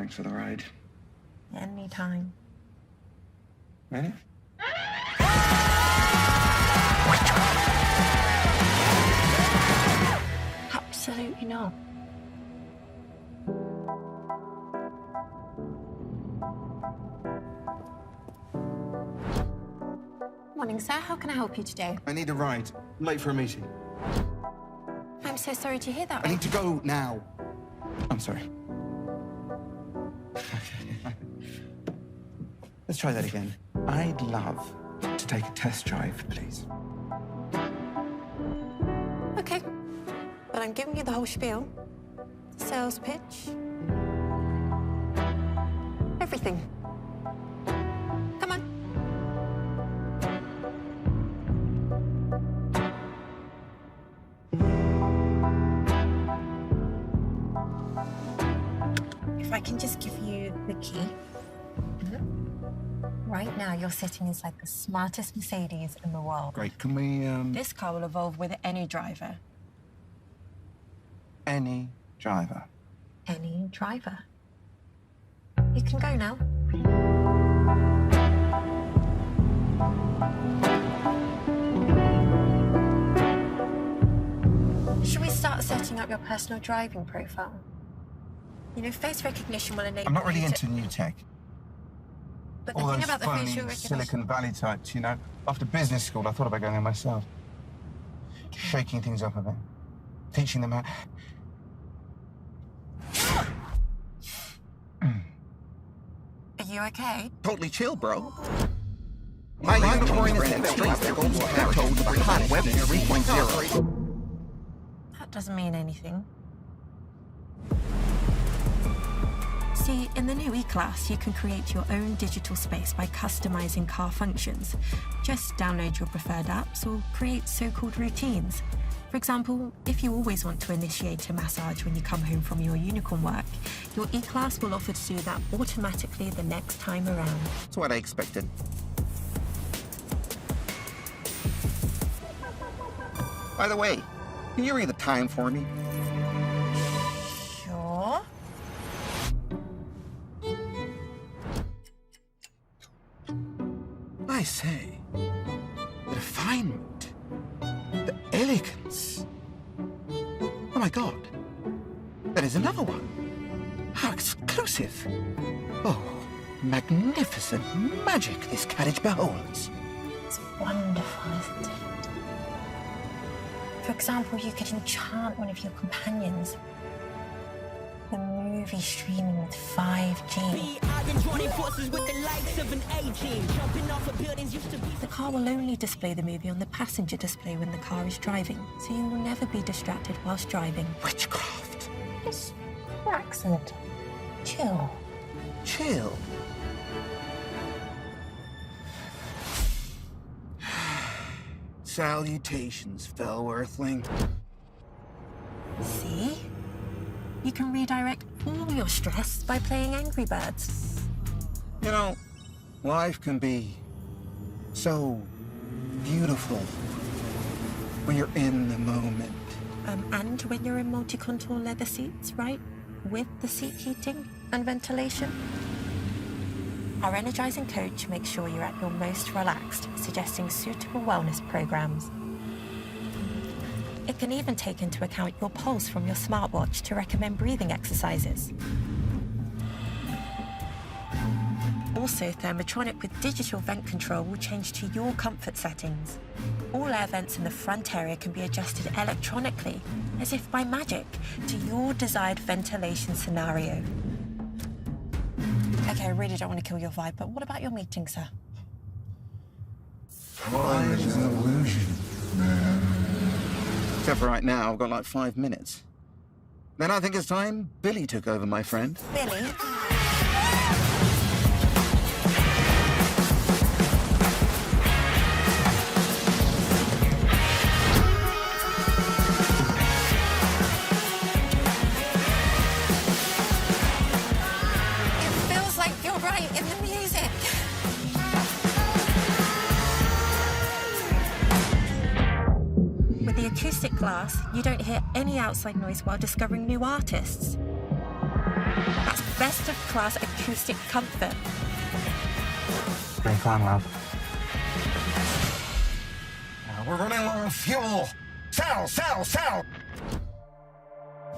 Thanks for the ride. Anytime. Ready? Absolutely not. Morning, sir. How can I help you today? I need a ride. I'm late for a meeting. I'm so sorry to hear that. I need to go now. I'm sorry. Let's try that again. I'd love to take a test drive, please. Okay. But I'm giving you the whole spiel. Sales pitch. Everything. Come on. If I can just give you the key. Right now, you're sitting inside the smartest Mercedes in the world. Great. Can we, This car will evolve with any driver. Any driver? Any driver. You can go now. Should we start setting up your personal driving profile? You know, face recognition will enable I'm not really you into new tech. But All the thing those about the phony facial recognition... Silicon Valley types, you know? After business school, I thought about going there myself. Shaking things up a bit. Teaching them how... Are you okay? Totally chill, bro. My unicorn is an extreme told the hot web 3.0. That doesn't mean anything. See, in the new E-Class, you can create your own digital space by customizing car functions. Just download your preferred apps or create so-called routines. For example, if you always want to initiate a massage when you come home from your unicorn work, your E-Class will offer to do that automatically the next time around. That's what I expected. By the way, can you read the time for me? Sure. I say, the refinement, the elegance. Oh my God, there is another one. How exclusive. Oh, magnificent magic this carriage beholds. It's wonderful, isn't it? For example, you could enchant one of your companions. The movie streaming with 5G. The car will only display the movie on the passenger display when the car is driving, so you will never be distracted whilst driving. Witchcraft. Just relax and chill. Chill. Salutations, fellow Earthling. See? You can redirect all your stress by playing Angry Birds. You know, life can be so beautiful when you're in the moment. And when you're in multi-contour leather seats, right? With the seat heating and ventilation. Our energizing coach makes sure you're at your most relaxed, suggesting suitable wellness programs. It can even take into account your pulse from your smartwatch to recommend breathing exercises. Also, Thermotronic with digital vent control will change to your comfort settings. All air vents in the front area can be adjusted electronically, as if by magic, to your desired ventilation scenario. Okay, I really don't want to kill your vibe, but what about your meeting, sir? Time is an illusion, man. Except for right now, I've got like 5 minutes. Then I think it's time Billy took over, my friend. Billy? It feels like you're right in the music. With the acoustic glass, you don't hear any outside noise while discovering new artists. That's best-of-class acoustic comfort. Bring fun, love. We're running low on fuel. Sell!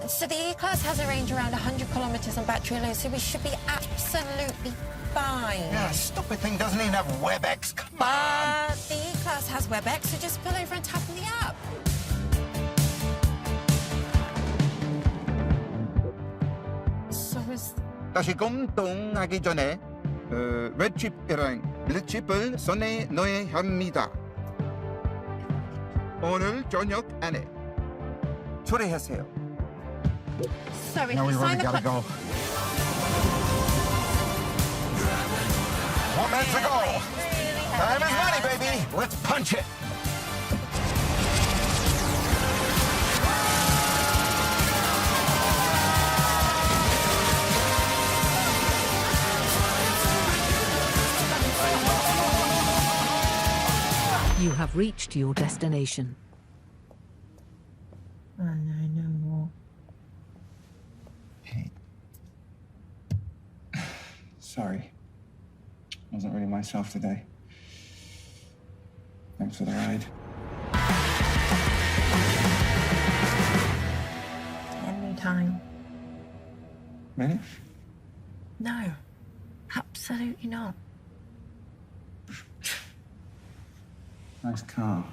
So the E-Class has a range around 100 kilometers on battery alone, so we should be absolutely fine. Yeah, stupid thing doesn't even have WebEx. Come on! The E-Class has WebEx, so just pull over and tap on the app. So is... 다시 공동하기 전에 웹칩이랑 블루칩을 손에 넣어야 합니다. 오늘 저녁 안에 초대하세요. Sorry, Now we sign really the gotta go. 1 minute to go. Time is money, baby. Let's punch it. You have reached your destination. Oh, no more. Hey. Sorry. Wasn't really myself today. Thanks for the ride. Anytime. Really? No, absolutely not. Nice car.